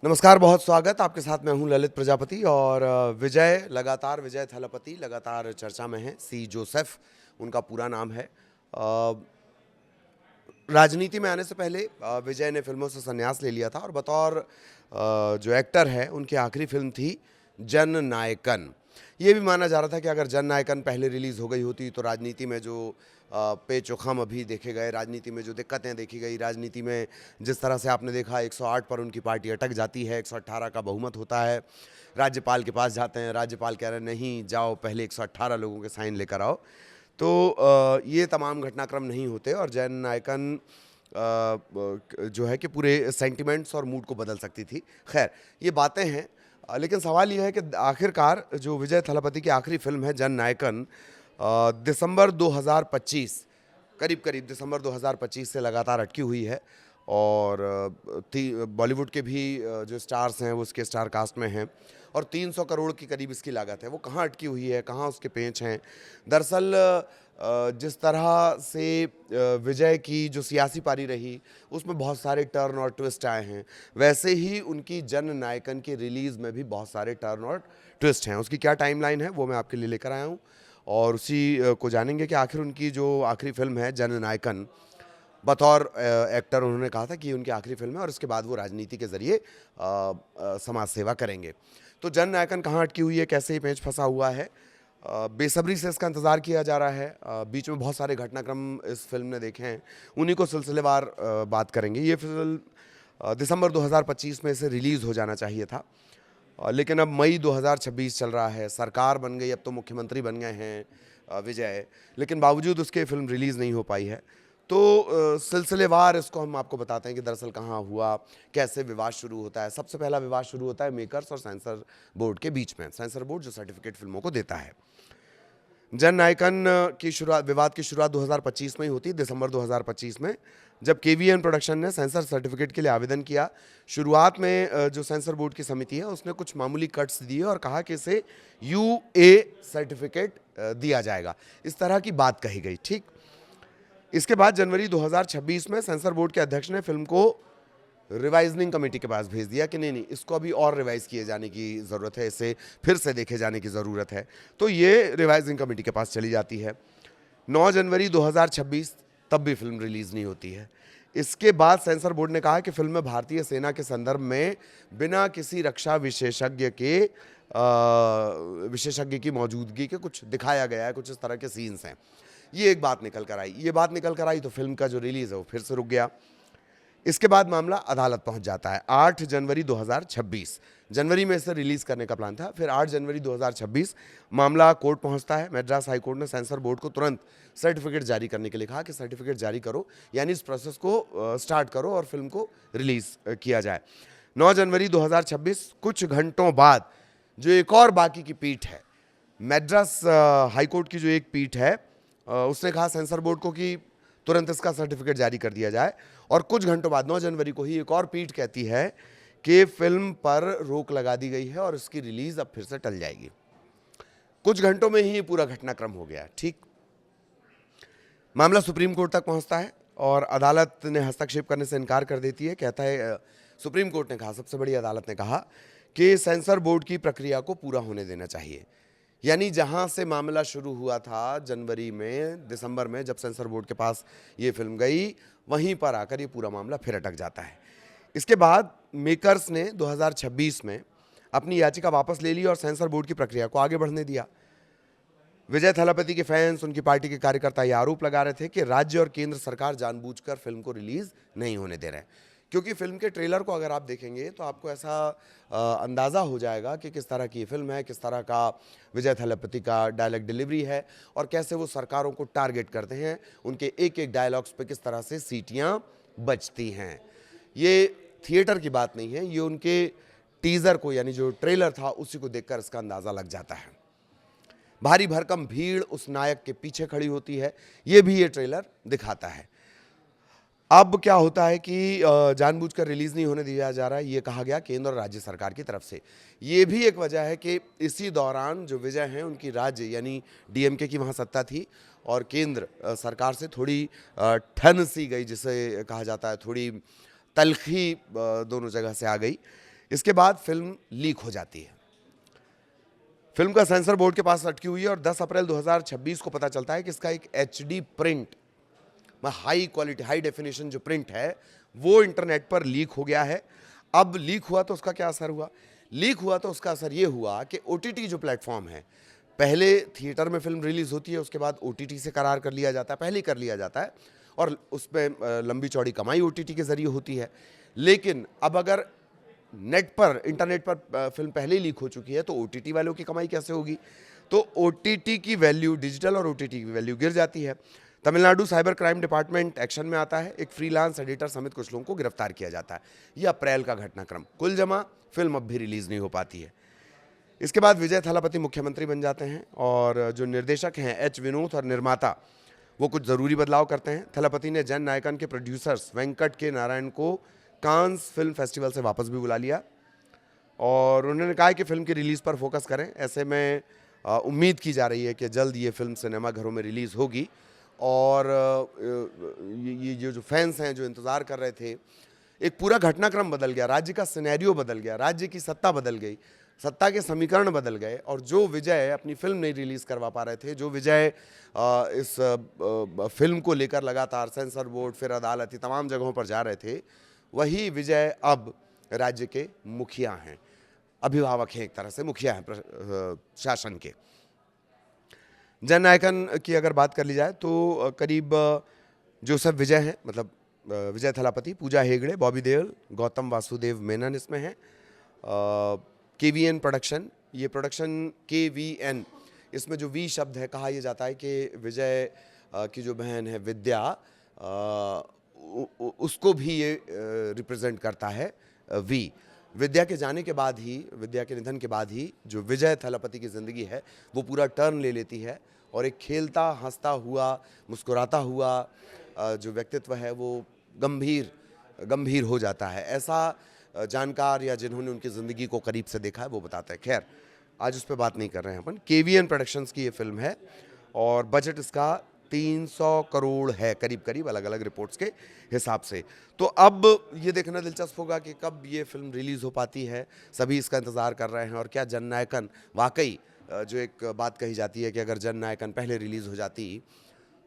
नमस्कार, बहुत स्वागत। आपके साथ मैं हूं ललित प्रजापति और विजय थलपति लगातार चर्चा में हैं। सी जोसेफ उनका पूरा नाम है। राजनीति में आने से पहले विजय ने फिल्मों से संन्यास ले लिया था और बतौर जो एक्टर है उनकी आखिरी फिल्म थी जन नायकन। ये भी माना जा रहा था कि अगर जन नायकन पहले रिलीज़ हो गई होती तो राजनीति में जो पेचोखम अभी देखे गए, राजनीति में जो दिक्कतें देखी गई, राजनीति में जिस तरह से आपने देखा 108 पर उनकी पार्टी अटक जाती है, 118 का बहुमत होता है, राज्यपाल के पास जाते हैं, राज्यपाल कह रहे हैं नहीं जाओ पहले 118 लोगों के साइन लेकर आओ। तो ये तमाम घटनाक्रम नहीं होते और जन नायकन जो है कि पूरे सेंटिमेंट्स और मूड को बदल सकती थी। खैर ये बातें हैं, लेकिन सवाल ये है कि आखिरकार जो विजय थलपति की आखिरी फिल्म है जन नायकन दिसंबर 2025 करीब दिसंबर 2025 से लगातार अटकी हुई है और बॉलीवुड के भी जो स्टार्स हैं वो उसके स्टार कास्ट में हैं और 300 करोड़ की करीब इसकी लागत है। वो कहाँ अटकी हुई है, कहाँ उसके पेंच हैं? दरअसल जिस तरह से विजय की जो सियासी पारी रही उसमें बहुत सारे टर्न और ट्विस्ट आए हैं, वैसे ही उनकी जन नायकन की रिलीज़ में भी बहुत सारे टर्न और ट्विस्ट हैं। उसकी क्या टाइमलाइन है वो मैं आपके लिए लेकर आया हूँ और उसी को जानेंगे कि आखिर उनकी जो आखिरी फिल्म है जन नायकन, बतौर एक्टर उन्होंने कहा था कि उनकी आखिरी फिल्म है और उसके बाद वो राजनीति के ज़रिए समाज सेवा करेंगे। तो जन नायकन कहाँ अटकी हुई है, कैसे ये पेंच फंसा हुआ है, बेसब्री से इसका इंतज़ार किया जा रहा है। बीच में बहुत सारे घटनाक्रम इस फिल्म ने देखे हैं, उन्हीं को सिलसिलेवार बात करेंगे। ये फिल्म दिसंबर 2025 में इसे रिलीज़ हो जाना चाहिए था, लेकिन अब मई 2026 चल रहा है, सरकार बन गई, अब तो मुख्यमंत्री बन गए हैं विजय, लेकिन बावजूद उसके फिल्म रिलीज़ नहीं हो पाई है। तो सिलसिलेवार इसको हम आपको बताते हैं कि दरअसल कहाँ हुआ, कैसे विवाद शुरू होता है। सबसे पहला विवाद शुरू होता है मेकर्स और सेंसर बोर्ड के बीच में। सेंसर बोर्ड जो सर्टिफिकेट फिल्मों को देता है। जन नायकन की शुरुआत, विवाद की शुरुआत 2025 में ही होती है, दिसंबर 2025 में, जब केवीएन प्रोडक्शन ने सेंसर सर्टिफिकेट के लिए आवेदन किया। शुरुआत में जो सेंसर बोर्ड की समिति है उसने कुछ मामूली कट्स दिए और कहा कि इसे यूए सर्टिफिकेट दिया जाएगा, इस तरह की बात कही गई। ठीक, इसके बाद जनवरी 2026 में सेंसर बोर्ड के अध्यक्ष ने फिल्म को रिवाइजनिंग कमेटी के पास भेज दिया कि नहीं इसको अभी और रिवाइज किए जाने की ज़रूरत है, इसे फिर से देखे जाने की ज़रूरत है। तो ये रिवाइजिंग कमेटी के पास चली जाती है। 9 जनवरी 2026 तब भी फिल्म रिलीज़ नहीं होती है। इसके बाद सेंसर बोर्ड ने कहा कि फिल्म में भारतीय सेना के संदर्भ में बिना किसी रक्षा विशेषज्ञ की मौजूदगी के कुछ दिखाया गया है, कुछ इस तरह के सीन्स हैं। ये एक बात निकल कर आई तो फिल्म का जो रिलीज़ है वो फिर से रुक गया। इसके बाद मामला अदालत पहुंच जाता है। 8 जनवरी 2026, जनवरी में इसे रिलीज़ करने का प्लान था, फिर 8 जनवरी 2026 मामला कोर्ट पहुंचता है। मद्रास हाई कोर्ट ने सेंसर बोर्ड को तुरंत सर्टिफिकेट जारी करने के लिए कहा कि सर्टिफिकेट जारी करो, यानी इस प्रोसेस को स्टार्ट करो और फिल्म को रिलीज़ किया जाए। 9 जनवरी 2026, कुछ घंटों बाद जो एक और बाकी की पीठ है, मद्रास हाई कोर्ट की जो एक पीठ है, उसने कहा सेंसर बोर्ड को कि तुरंत इसका सर्टिफिकेट जारी कर दिया जाए। और कुछ घंटों बाद 9 जनवरी को ही एक और पीठ कहती है कि फिल्म पर रोक लगा दी गई है और इसकी रिलीज अब फिर से टल जाएगी। कुछ घंटों में ही ये पूरा घटनाक्रम हो गया। ठीक, मामला सुप्रीम कोर्ट तक पहुंचता है और अदालत ने हस्तक्षेप करने से इनकार कर देती है। कहता है, सुप्रीम कोर्ट ने कहा, सबसे बड़ी अदालत ने कहा कि सेंसर बोर्ड की प्रक्रिया को पूरा होने देना चाहिए। यानी जहां से मामला शुरू हुआ था जनवरी में, दिसंबर में जब सेंसर बोर्ड के पास ये फिल्म गई, वहीं पर आकर ये पूरा मामला फिर अटक जाता है। इसके बाद मेकर्स ने 2026 में अपनी याचिका वापस ले ली और सेंसर बोर्ड की प्रक्रिया को आगे बढ़ने दिया। विजय थलपति के फैंस, उनकी पार्टी के कार्यकर्ता ये आरोप लगा रहे थे कि राज्य और केंद्र सरकार जानबूझकर फिल्म को रिलीज नहीं होने दे रहे हैं, क्योंकि फिल्म के ट्रेलर को अगर आप देखेंगे तो आपको ऐसा अंदाज़ा हो जाएगा कि किस तरह की फिल्म है, किस तरह का विजय थलपति का डायलॉग डिलीवरी है और कैसे वो सरकारों को टारगेट करते हैं, उनके एक एक डायलॉग्स पे किस तरह से सीटियां बजती हैं। ये थिएटर की बात नहीं है, ये उनके टीज़र को, यानी जो ट्रेलर था उसी को देखकर इसका अंदाज़ा लग जाता है। भारी भरकम भीड़ उस नायक के पीछे खड़ी होती है, ये भी ये ट्रेलर दिखाता है। अब क्या होता है कि जानबूझकर रिलीज़ नहीं होने दिया जा रहा है, ये कहा गया केंद्र और राज्य सरकार की तरफ से। ये भी एक वजह है कि इसी दौरान जो विजय हैं उनकी राज्य यानी डीएमके की वहाँ सत्ता थी और केंद्र सरकार से थोड़ी ठन सी गई, जिसे कहा जाता है थोड़ी तलखी दोनों जगह से आ गई। इसके बाद फिल्म लीक हो जाती है। फिल्म का सेंसर बोर्ड के पास अटकी हुई है और 10 अप्रैल 2026 को पता चलता है कि इसका एक HD print, high quality high definition जो प्रिंट है वो इंटरनेट पर लीक हो गया है। अब लीक हुआ तो उसका क्या असर हुआ? लीक हुआ तो उसका असर ये हुआ कि OTT जो प्लेटफॉर्म है, पहले थिएटर में फिल्म रिलीज होती है, उसके बाद OTT से करार कर लिया जाता है, पहले ही कर लिया जाता है और उस पर लंबी चौड़ी कमाई OTT के जरिए होती है। लेकिन अब अगर नेट पर, इंटरनेट पर फिल्म पहले ही लीक हो चुकी है तो OTT वालों की कमाई कैसे होगी? तो OTT की वैल्यू, डिजिटल और OTT की वैल्यू गिर जाती है। Tamil Nadu cyber crime department action में आता है, एक फ्रीलांस एडिटर समेत कुछ लोगों को गिरफ्तार किया जाता है। यह अप्रैल का घटनाक्रम। कुल जमा फिल्म अब भी रिलीज नहीं हो पाती है। इसके बाद विजय थालापति मुख्यमंत्री बन जाते हैं और जो निर्देशक हैं H विनोद और निर्माता, वो कुछ ज़रूरी बदलाव करते हैं। थलापति ने जन नायकन के प्रोड्यूसर्स वेंकट के नारायण को कांस फिल्म फेस्टिवल से वापस भी बुला लिया और उन्होंने कहा कि फिल्म की रिलीज़ पर फोकस करें। ऐसे में उम्मीद की जा रही है कि जल्द ये फिल्म सिनेमा घरों में रिलीज़ होगी और ये जो फैंस हैं जो इंतज़ार कर रहे थे, एक पूरा घटनाक्रम बदल गया, राज्य का सिनेरियो बदल गया, राज्य की सत्ता बदल गई, सत्ता के समीकरण बदल गए और जो विजय अपनी फिल्म नहीं रिलीज़ करवा पा रहे थे, जो विजय इस फिल्म को लेकर लगातार सेंसर बोर्ड, फिर अदालत, तमाम जगहों पर जा रहे थे, वही विजय अब राज्य के मुखिया हैं, अभिभावक हैं, एक तरह से मुखिया हैं शासन के। जन नायकन की अगर बात कर ली जाए तो करीब जोसेफ विजय हैं, मतलब विजय थलापति, पूजा हेगड़े, बॉबी देओल, गौतम वासुदेव मेनन इसमें हैं। KVN प्रोडक्शन, ये प्रोडक्शन KVN, इसमें जो V शब्द है, कहा यह जाता है कि विजय की जो बहन है विद्या, उसको भी ये रिप्रेजेंट करता है V। विद्या के जाने के बाद ही, विद्या के निधन के बाद ही जो विजय थलापति की ज़िंदगी है वो पूरा टर्न ले लेती है और एक खेलता हंसता हुआ, मुस्कुराता हुआ जो व्यक्तित्व है वो गंभीर हो जाता है। ऐसा जानकार या जिन्होंने उनकी ज़िंदगी को करीब से देखा है वो बताते हैं। खैर, आज उस पर बात नहीं कर रहे हैं अपन। KVN प्रोडक्शंस की ये फिल्म है और बजट इसका 300 करोड़ है करीब, अलग अलग रिपोर्ट्स के हिसाब से। तो अब ये देखना दिलचस्प होगा कि कब ये फिल्म रिलीज़ हो पाती है। सभी इसका इंतज़ार कर रहे हैं और क्या जन नायकन वाकई, जो एक बात कही जाती है कि अगर जन नायकन पहले रिलीज़ हो जाती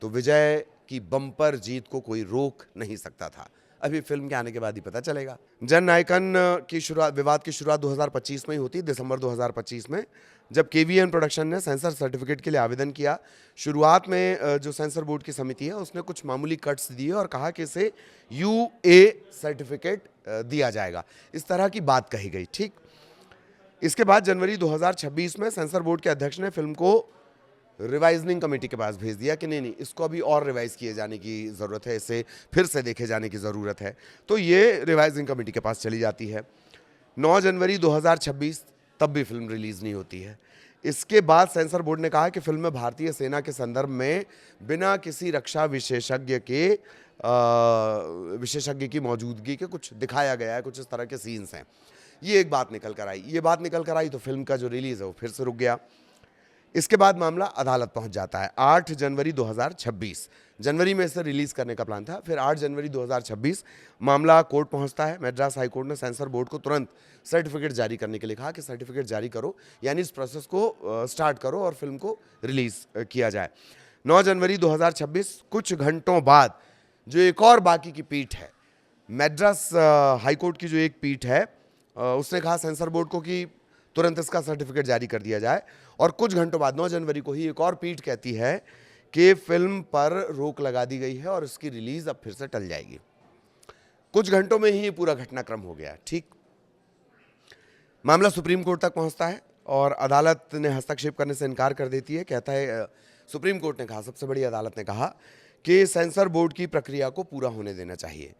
तो विजय की बम्पर जीत को कोई रोक नहीं सकता था। अभी फिल्म के आने के बाद ही पता चलेगा। जन नायकन की शुरुआत, विवाद की शुरुआत 2025 में ही होती है, दिसंबर 2025 में, जब KVN प्रोडक्शन ने सेंसर सर्टिफिकेट के लिए आवेदन किया। शुरुआत में जो सेंसर बोर्ड की समिति है उसने कुछ मामूली कट्स दिए और कहा कि इसे UA सर्टिफिकेट दिया जाएगा, इस तरह की बात कही गई। ठीक, इसके बाद जनवरी 2026 में सेंसर बोर्ड के अध्यक्ष ने फिल्म को रिवाइजनिंग कमेटी के पास भेज दिया कि नहीं, इसको अभी और रिवाइज किए जाने की ज़रूरत है, इसे फिर से देखे जाने की ज़रूरत है। तो ये रिवाइजिंग कमेटी के पास चली जाती है। 9 जनवरी 2026, तब भी फिल्म रिलीज़ नहीं होती है। इसके बाद सेंसर बोर्ड ने कहा कि फिल्म में भारतीय सेना के संदर्भ में बिना किसी रक्षा विशेषज्ञ की मौजूदगी के कुछ दिखाया गया है, कुछ इस तरह के सीन्स हैं। ये एक बात निकल कर आई तो फिल्म का जो रिलीज़ है वो फिर से रुक गया। इसके बाद मामला अदालत पहुंच जाता है। 8 जनवरी 2026, जनवरी में इसे रिलीज करने का प्लान था, फिर 8 जनवरी 2026 मामला कोर्ट पहुंचता है। मद्रास हाई कोर्ट ने सेंसर बोर्ड को तुरंत सर्टिफिकेट जारी करने के लिए कहा कि सर्टिफिकेट जारी करो, यानी इस प्रोसेस को स्टार्ट करो और फिल्म को रिलीज किया जाए। 9 जनवरी 2026, कुछ घंटों बाद जो एक और बाकी की पीठ है, मद्रास हाई कोर्ट की जो एक पीठ है, उसने कहा सेंसर बोर्ड को कि तुरंत इसका सर्टिफिकेट जारी कर दिया जाए। और कुछ घंटों बाद 9 जनवरी को ही एक और पीठ कहती है कि फिल्म पर रोक लगा दी गई है और इसकी रिलीज अब फिर से टल जाएगी। कुछ घंटों में ही ये पूरा घटनाक्रम हो गया। ठीक, मामला सुप्रीम कोर्ट तक पहुंचता है और अदालत ने हस्तक्षेप करने से इनकार कर देती है। कहता है, सुप्रीम कोर्ट ने कहा, सबसे बड़ी अदालत ने कहा कि सेंसर बोर्ड की प्रक्रिया को पूरा होने देना चाहिए।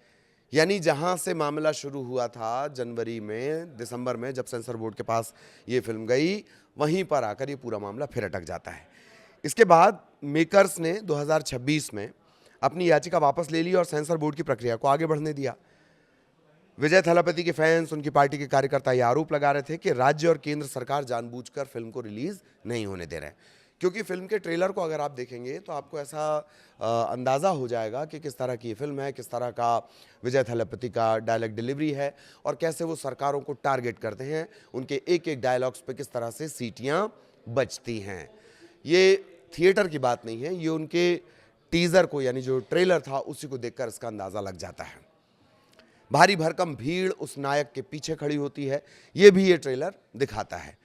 यानी जहां से मामला शुरू हुआ था जनवरी में, दिसंबर में जब सेंसर बोर्ड के पास ये फिल्म गई, वहीं पर आकर ये पूरा मामला फिर अटक जाता है। इसके बाद मेकर्स ने 2026 में अपनी याचिका वापस ले ली और सेंसर बोर्ड की प्रक्रिया को आगे बढ़ने दिया। विजय थलापति के फैंस, उनकी पार्टी के कार्यकर्ता ये आरोप लगा रहे थे कि राज्य और केंद्र सरकार जानबूझकर फिल्म को रिलीज नहीं होने दे रहे हैं, क्योंकि फ़िल्म के ट्रेलर को अगर आप देखेंगे तो आपको ऐसा अंदाज़ा हो जाएगा कि किस तरह की ये फ़िल्म है, किस तरह का विजय थलापति का डायलॉग डिलीवरी है और कैसे वो सरकारों को टारगेट करते हैं, उनके एक-एक डायलॉग्स पे किस तरह से सीटियाँ बजती हैं। ये थिएटर की बात नहीं है, ये उनके टीज़र को यानी जो ट्रेलर था उसी को देखकर इसका अंदाज़ा लग जाता है। भारी भरकम भीड़ उस नायक के पीछे खड़ी होती है, ये भी ये ट्रेलर दिखाता है।